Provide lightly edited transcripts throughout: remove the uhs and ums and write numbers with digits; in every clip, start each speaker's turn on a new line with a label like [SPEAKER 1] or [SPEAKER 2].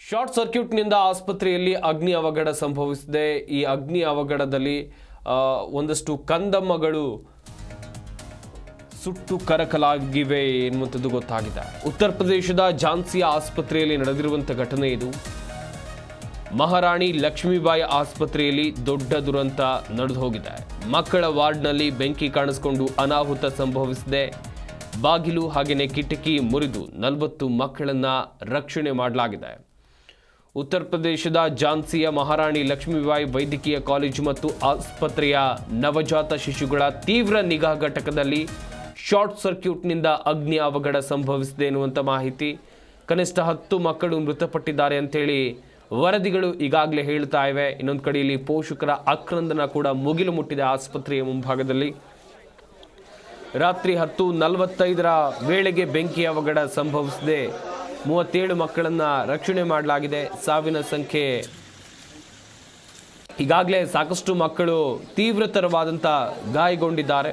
[SPEAKER 1] Short ಸರ್ಕ್ಯೂಟ್ನಿಂದ ಆಸ್ಪತ್ರೆಯಲ್ಲಿ ಅಗ್ನಿ ಅವಘಡ ಸಂಭವಿಸಿದೆ. ಈ ಅಗ್ನಿ ಅವಘಡದಲ್ಲಿ ಒಂದಷ್ಟು ಕಂದಮ್ಮಗಳು ಸುಟ್ಟು ಕರಕಲಾಗಿವೆ ಎನ್ನುವಂಥದ್ದು ಗೊತ್ತಾಗಿದೆ. ಉತ್ತರ ಪ್ರದೇಶದ ಝಾನ್ಸಿಯ ಆಸ್ಪತ್ರೆಯಲ್ಲಿ ನಡೆದಿರುವಂಥ ಘಟನೆ ಇದು. ಮಹಾರಾಣಿ ಲಕ್ಷ್ಮೀಬಾಯಿ ಆಸ್ಪತ್ರೆಯಲ್ಲಿ ದೊಡ್ಡ ದುರಂತ ನಡೆದು ಹೋಗಿದೆ. ಮಕ್ಕಳ ವಾರ್ಡ್ನಲ್ಲಿ ಬೆಂಕಿ ಕಾಣಿಸಿಕೊಂಡು ಅನಾಹುತ ಸಂಭವಿಸಿದೆ. ಬಾಗಿಲು ಹಾಗೆಯೇ ಕಿಟಕಿ ಮುರಿದು 40 ಮಕ್ಕಳನ್ನ ರಕ್ಷಣೆ ಮಾಡಲಾಗಿದೆ. ಉತ್ತರ ಪ್ರದೇಶದ ಝಾನ್ಸಿಯ ಮಹಾರಾಣಿ ಲಕ್ಷ್ಮೀಬಾಯಿ ವೈದ್ಯಕೀಯ ಕಾಲೇಜು ಮತ್ತು ಆಸ್ಪತ್ರೆಯ ನವಜಾತ ಶಿಶುಗಳ ತೀವ್ರ ನಿಗಾ ಘಟಕದಲ್ಲಿ ಶಾರ್ಟ್ ಸರ್ಕ್ಯೂಟ್ನಿಂದ ಅಗ್ನಿ ಅವಘಡ ಸಂಭವಿಸಿದೆ ಎನ್ನುವಂಥ ಮಾಹಿತಿ. ಕನಿಷ್ಠ 10 ಮಕ್ಕಳು ಮೃತಪಟ್ಟಿದ್ದಾರೆ ಅಂತೇಳಿ ವರದಿಗಳು ಈಗಾಗಲೇ ಹೇಳ್ತಾ ಇವೆ. ಇನ್ನೊಂದು ಕಡೆಯಲ್ಲಿ ಪೋಷಕರ ಆಕ್ರಂದನ ಕೂಡ ಮುಗಿಲು ಮುಟ್ಟಿದೆ. ಆಸ್ಪತ್ರೆಯ ಮುಂಭಾಗದಲ್ಲಿ ರಾತ್ರಿ 10:45 ವೇಳೆಗೆ ಬೆಂಕಿ ಅವಘಡ ಸಂಭವಿಸಿದೆ. 37 ಮಕ್ಕಳನ್ನು ರಕ್ಷಣೆ ಮಾಡಲಾಗಿದೆ. ಸಾವಿನ ಸಂಖ್ಯೆ ಈಗಾಗಲೇ ಸಾಕಷ್ಟು ಮಕ್ಕಳು ತೀವ್ರತರವಾದಂಥ ಗಾಯಗೊಂಡಿದ್ದಾರೆ.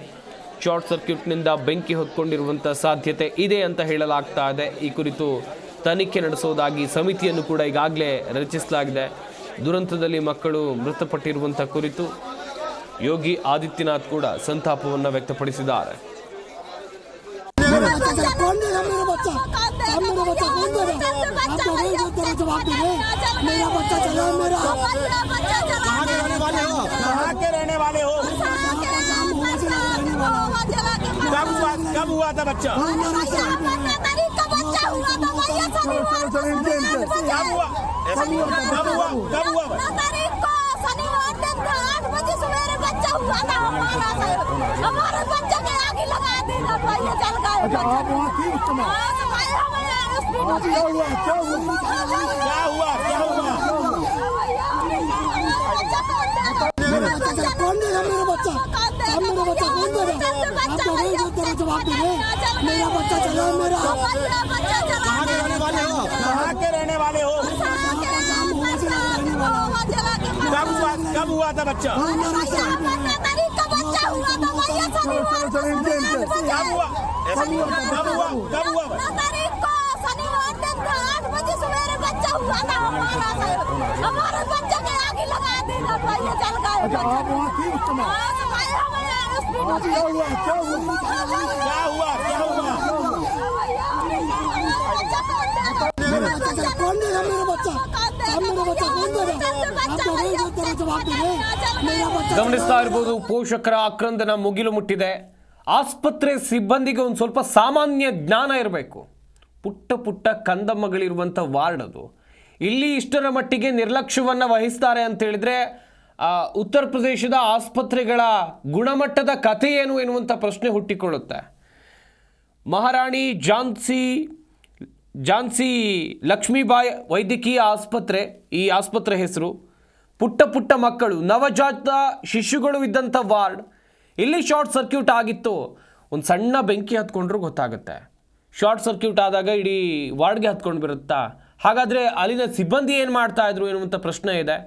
[SPEAKER 1] ಶಾರ್ಟ್ ಸರ್ಕ್ಯೂಟ್ನಿಂದ ಬೆಂಕಿ ಹೊತ್ಕೊಂಡಿರುವಂಥ ಸಾಧ್ಯತೆ ಇದೆ ಅಂತ ಹೇಳಲಾಗ್ತಾ ಇದೆ. ಈ ಕುರಿತು ತನಿಖೆ ನಡೆಸೋದಾಗಿ ಸಮಿತಿಯನ್ನು ಕೂಡ ಈಗಾಗಲೇ ರಚಿಸಲಾಗಿದೆ. ದುರಂತದಲ್ಲಿ ಮಕ್ಕಳು ಮೃತಪಟ್ಟಿರುವಂಥ ಕುರಿತು ಯೋಗಿ ಆದಿತ್ಯನಾಥ್ ಕೂಡ ಸಂತಾಪವನ್ನು ವ್ಯಕ್ತಪಡಿಸಿದ್ದಾರೆ.
[SPEAKER 2] कब हुआ था बच्चा? कब हुआ? शनिवार दिन 8 बजे सवेरे बच्चा हुआ था हमारा बच्चा के आगे लगा देना भैया चल गए। कब हुआ था बच्चा? कब हुआ? शनिवार दिन 8 बजे सवेरे बच्चा हुआ था हमारा बच्चा के आगे लगा देना भैया चल गए।
[SPEAKER 1] ಗಮನಿಸ್ತಾ ಇರಬಹುದು, ಪೋಷಕರ ಆಕ್ರಂದನ ಮುಗಿಲು ಮುಟ್ಟಿದೆ. ಆಸ್ಪತ್ರೆ ಸಿಬ್ಬಂದಿಗೆ ಒಂದು ಸ್ವಲ್ಪ ಸಾಮಾನ್ಯ ಜ್ಞಾನ ಇರಬೇಕು. ಪುಟ್ಟ ಪುಟ್ಟ ಕಂದಮ್ಮಗಳಿರುವಂಥ ವಾರ್ಡ್ ಅದು. ಇಲ್ಲಿ ಇಷ್ಟರ ಮಟ್ಟಿಗೆ ನಿರ್ಲಕ್ಷ್ಯವನ್ನು ವಹಿಸ್ತಾರೆ ಅಂತ ಹೇಳಿದ್ರೆ ಉತ್ತರ ಪ್ರದೇಶದ ಆಸ್ಪತ್ರೆಗಳ ಗುಣಮಟ್ಟದ ಕಥೆ ಏನು ಎನ್ನುವಂಥ ಪ್ರಶ್ನೆ ಹುಟ್ಟಿಕೊಳ್ಳುತ್ತೆ. ಮಹಾರಾಣಿ ಝಾನ್ಸಿ ಲಕ್ಷ್ಮೀಬಾಯಿ ವೈದ್ಯಕೀಯ ಆಸ್ಪತ್ರೆ, ಈ ಆಸ್ಪತ್ರೆ ಹೆಸರು. ಪುಟ್ಟ ಪುಟ್ಟ ಮಕ್ಕಳು, ನವಜಾತ ಶಿಶುಗಳು ಇದ್ದಂಥ ವಾರ್ಡ್. ಇಲ್ಲಿ ಶಾರ್ಟ್ ಸರ್ಕ್ಯೂಟ್ ಆಗಿತ್ತು. ಒಂದು ಸಣ್ಣ ಬೆಂಕಿ ಹತ್ಕೊಂಡ್ರೂ ಗೊತ್ತಾಗುತ್ತೆ. ಶಾರ್ಟ್ ಸರ್ಕ್ಯೂಟ್ ಆದಾಗ ಇಡೀ ವಾರ್ಡ್ಗೆ ಹತ್ಕೊಂಡು ಬರುತ್ತಾ? ಹಾಗಾದರೆ ಅಲ್ಲಿನ ಸಿಬ್ಬಂದಿ ಏನು ಮಾಡ್ತಾ ಇದ್ರು ಎನ್ನುವಂಥ ಪ್ರಶ್ನೆ ಇದೆ.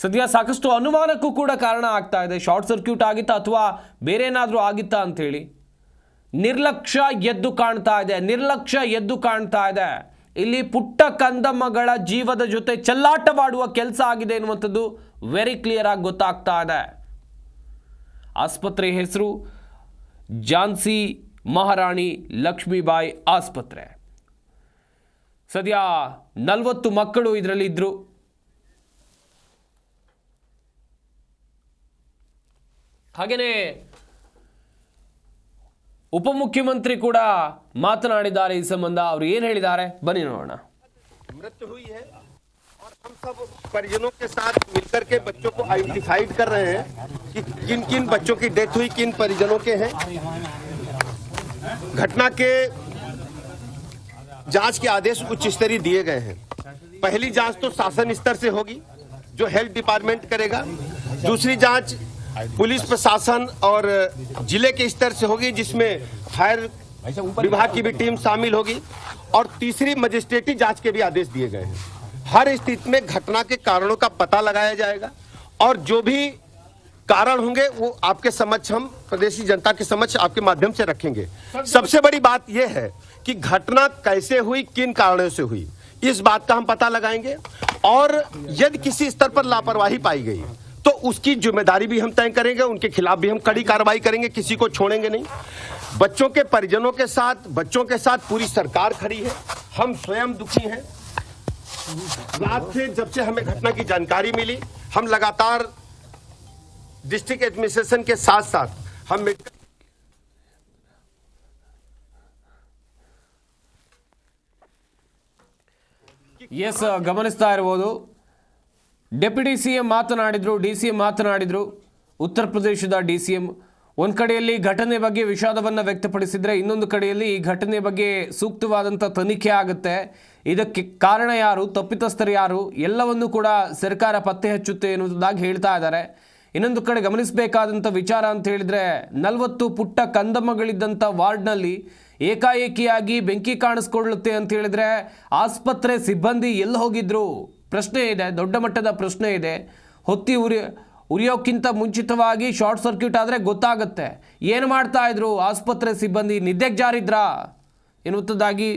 [SPEAKER 1] ಸದ್ಯ ಸಾಕಷ್ಟು ಅನುಮಾನಕ್ಕೂ ಕೂಡ ಕಾರಣ ಆಗ್ತಾ ಇದೆ. ಶಾರ್ಟ್ ಸರ್ಕ್ಯೂಟ್ ಆಗಿತ್ತಾ ಅಥವಾ ಬೇರೆ ಏನಾದರೂ ಆಗಿತ್ತಾ ಅಂಥೇಳಿ. ನಿರ್ಲಕ್ಷ್ಯ ಎದ್ದು ಕಾಣ್ತಾ ಇದೆ. ಇಲ್ಲಿ ಪುಟ್ಟ ಕಂದಮ್ಮಗಳ ಜೀವದ ಜೊತೆ ಚೆಲ್ಲಾಟವಾಡುವ ಕೆಲಸ ಆಗಿದೆ ಎನ್ನುವಂಥದ್ದು ವೆರಿ ಕ್ಲಿಯರ್ ಆಗಿ ಗೊತ್ತಾಗ್ತಾ ಇದೆ. ಆಸ್ಪತ್ರೆ ಹೆಸರು ಝಾನ್ಸಿ ಮಹಾರಾಣಿ ಲಕ್ಷ್ಮೀಬಾಯಿ ಆಸ್ಪತ್ರೆ. ಸದ್ಯ 40 ಮಕ್ಕಳು ಇದರಲ್ಲಿ ಇದ್ರು. ಹಾಗೆಯೇ ಉಪಮುಖ್ಯಮಂತ್ರಿ ಕೂಡ ಮಾತನಾಡಿದ್ದಾರೆ ಈ ಸಂಬಂಧ. ಅವರು ಏನು ಹೇಳಿದ್ದಾರೆ ಬನ್ನಿ ನೋಡೋಣ.
[SPEAKER 2] मृत्यु हुई है और हम सब परिजनों के साथ मिलकर के बच्चों को आइडेंटिफाइड कर रहे हैं कि किन किन बच्चों की डेथ हुई, किन परिजनों के हैं। घटना के जांच के आदेश उच्च स्तरीय दिए गए हैं। पहली जांच तो शासन स्तर से होगी जो हेल्थ डिपार्टमेंट करेगा। दूसरी जांच पुलिस प्रशासन और जिले के स्तर से होगी जिसमें फायर विभाग की भी टीम शामिल होगी। और तीसरी मजिस्ट्रेटी जांच के भी आदेश दिए गए हैं। हर स्थिति में घटना के कारणों का पता लगाया जाएगा और जो भी कारण होंगे वो आपके समक्ष, हम प्रदेशी जनता के समक्ष आपके माध्यम से रखेंगे। सबसे बड़ी बात यह है कि घटना कैसे हुई, किन कारणों से हुई, इस बात का हम पता लगाएंगे और यदि किसी स्तर पर लापरवाही पाई गई तो उसकी जिम्मेदारी भी हम तय करेंगे, उनके खिलाफ भी हम कड़ी कार्रवाई करेंगे, किसी को छोड़ेंगे नहीं। बच्चों के परिजनों के साथ, बच्चों के साथ पूरी सरकार खड़ी है। हम स्वयं दुखी हैं। रात से जब से हमें घटना की जानकारी मिली, हम लगातार डिस्ट्रिक्ट एडमिनिस्ट्रेशन के साथ साथ हम
[SPEAKER 1] ಎಸ್, ಗಮನಿಸ್ತಾ ಇರಬಹುದು ಡೆಪ್ಯೂಟಿ ಸಿಎಂ ಮಾತನಾಡಿದ್ರು, ಡಿಸಿಎಂ ಮಾತನಾಡಿದ್ರು. ಉತ್ತರ ಪ್ರದೇಶದ ಡಿಸಿಎಂ ಒಂದು ಕಡೆಯಲ್ಲಿ ಘಟನೆ ಬಗ್ಗೆ ವಿಷಾದವನ್ನು ವ್ಯಕ್ತಪಡಿಸಿದ್ರೆ, ಇನ್ನೊಂದು ಕಡೆಯಲ್ಲಿ ಈ ಘಟನೆ ಬಗ್ಗೆ ಸೂಕ್ತವಾದಂಥ ತನಿಖೆ ಆಗುತ್ತೆ, ಇದಕ್ಕೆ ಕಾರಣ ಯಾರು, ತಪ್ಪಿತಸ್ಥರು ಯಾರು, ಎಲ್ಲವನ್ನೂ ಕೂಡ ಸರ್ಕಾರ ಪತ್ತೆ ಹಚ್ಚುತ್ತೆ ಎನ್ನುವುದಾಗಿ ಹೇಳ್ತಾ ಇದ್ದಾರೆ. ಇನ್ನೊಂದು ಕಡೆ ಗಮನಿಸಬೇಕಾದಂಥ ವಿಚಾರ ಅಂತ ಹೇಳಿದರೆ, 40 ಪುಟ್ಟ ಕಂದಮ್ಮಗಳಿದ್ದಂಥ ವಾರ್ಡ್ನಲ್ಲಿ ಏಕಾಏಕಿಯಾಗಿ ಬೆಂಕಿ ಕಾಣಿಸ್ಕೊಳ್ಳುತ್ತೆ ಅಂತ ಹೇಳಿದ್ರೆ ಆಸ್ಪತ್ರೆ ಸಿಬ್ಬಂದಿ ಎಲ್ಲಿ ಹೋಗಿದ್ರು ಪ್ರಶ್ನೆ ಇದೆ, ದೊಡ್ಡ ಮಟ್ಟದ ಪ್ರಶ್ನೆ ಇದೆ. ಹೊತ್ತಿ ಉರಿಯೋಕ್ಕಿಂತ ಮುಂಚಿತವಾಗಿ ಶಾರ್ಟ್ ಸರ್ಕ್ಯೂಟ್ ಆದರೆ ಗೊತ್ತಾಗುತ್ತೆ. ಏನು ಮಾಡ್ತಾ ಇದ್ರು ಆಸ್ಪತ್ರೆ ಸಿಬ್ಬಂದಿ, ನಿದ್ದೆಗೆ ಜಾರಿದ್ರಾ ಎನ್ನುವುದಾಗಿ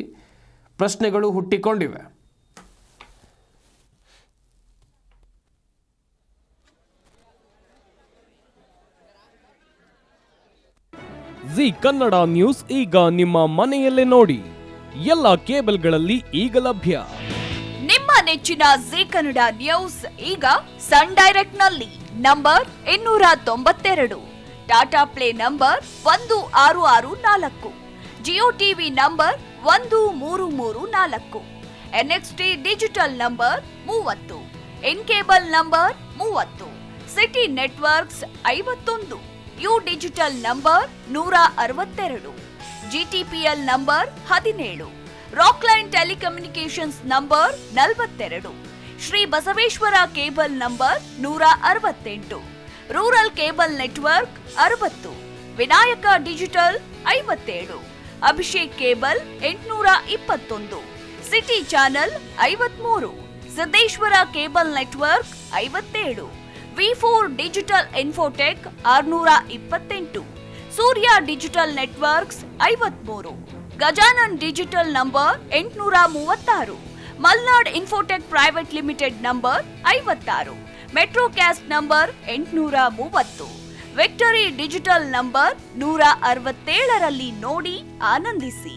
[SPEAKER 1] ಪ್ರಶ್ನೆಗಳು ಹುಟ್ಟಿಕೊಂಡಿವೆ.
[SPEAKER 3] ಜಿ ಕನ್ನಡ ನ್ಯೂಸ್ ಈಗ ನಿಮ್ಮ ಮನೆಯಲ್ಲೇ ನೋಡಿ. ಎಲ್ಲ ಕೇಬಲ್ಗಳಲ್ಲಿ ಈಗ ಲಭ್ಯ.
[SPEAKER 4] ನಿಮ್ಮ ನೆಚ್ಚಿನ ಜಿ ಕನ್ನಡ ನ್ಯೂಸ್ ಈಗ ಸನ್ ಡೈರೆಕ್ಟ್ ನಲ್ಲಿ number 292, Tata play number 1664, Jio TV number 1334, NXT digital number 30, in cable number 30, city networks 51, U digital number 162, GTPL number 17, Rockline telecommunications number 42, Shri Basaveshwara cable number 168, rural cable network 60, Vinayaka digital 57, Abhishek cable 821, city channel 53, Siddeshwara cable network 57, V4 digital Infotech 628, Surya digital networks 53, Gajanan digital number 836, Malnad infotech private limited number 56, Metrocast number 830, Victory digital number 167ರಲ್ಲಿ ನೋಡಿ ಆನಂದಿಸಿ.